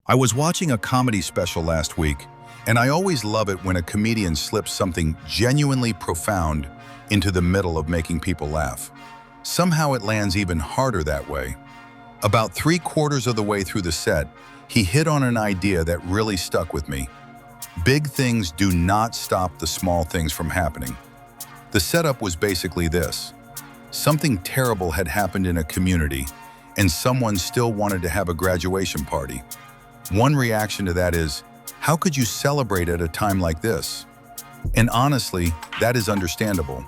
I was watching a comedy special last week, and I always love it when a comedian slips something genuinely profound into the middle of making people laugh. Somehow it lands even harder that way. About 3/4 of the way through the set, he hit on an idea that really stuck with me. Big things do not stop the small things from happening. The setup was basically this. Something terrible had happened in a community, and someone still wanted to have a graduation party. One reaction to that is, how could you celebrate at a time like this? And honestly, that is understandable.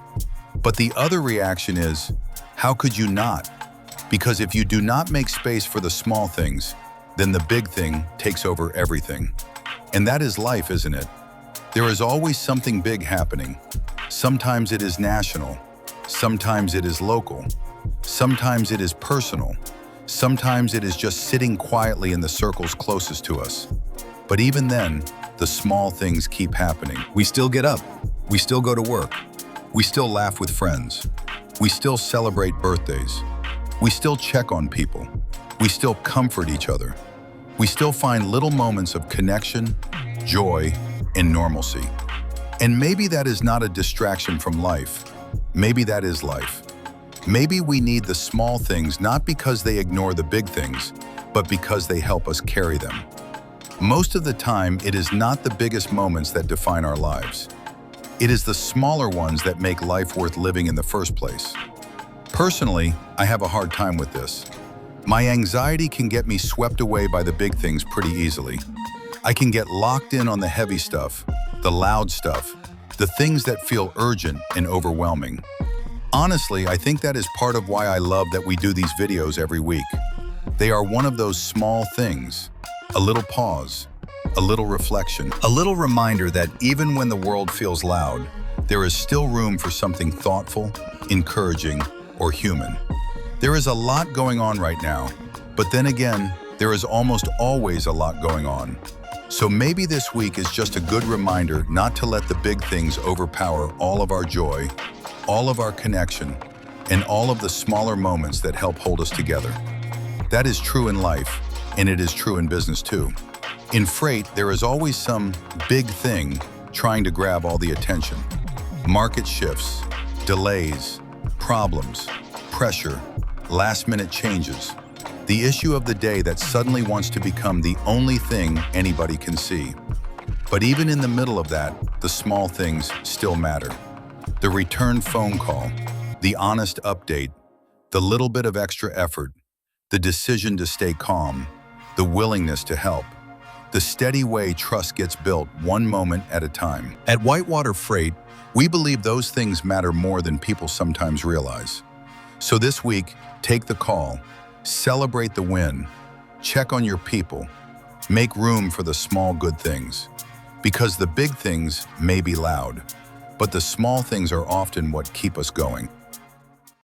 But the other reaction is, how could you not? Because if you do not make space for the small things, then the big thing takes over everything. And that is life, isn't it? There is always something big happening. Sometimes it is national. Sometimes it is local. Sometimes it is personal. Sometimes it is just sitting quietly in the circles closest to us. But even then, the small things keep happening. We still get up. We still go to work. We still laugh with friends. We still celebrate birthdays. We still check on people. We still comfort each other. We still find little moments of connection, joy, and normalcy. And maybe that is not a distraction from life. Maybe that is life. Maybe we need the small things not because they ignore the big things, but because they help us carry them. Most of the time, it is not the biggest moments that define our lives. It is the smaller ones that make life worth living in the first place. Personally, I have a hard time with this. My anxiety can get me swept away by the big things pretty easily. I can get locked in on the heavy stuff, the loud stuff, the things that feel urgent and overwhelming. Honestly, I think that is part of why I love that we do these videos every week. They are one of those small things, a little pause, a little reflection, a little reminder that even when the world feels loud, there is still room for something thoughtful, encouraging, or human. There is a lot going on right now, but then again, there is almost always a lot going on. So maybe this week is just a good reminder not to let the big things overpower all of our joy, all of our connection, and all of the smaller moments that help hold us together. That is true in life, and it is true in business too. In freight, there is always some big thing trying to grab all the attention. Market shifts, delays, problems, pressure, last-minute changes. The issue of the day that suddenly wants to become the only thing anybody can see. But even in the middle of that, the small things still matter. The return phone call, the honest update, the little bit of extra effort, the decision to stay calm, the willingness to help, the steady way trust gets built one moment at a time. At Whitewater Freight, we believe those things matter more than people sometimes realize. So this week, take the call, celebrate the win, check on your people, make room for the small good things. Because the big things may be loud, but the small things are often what keep us going.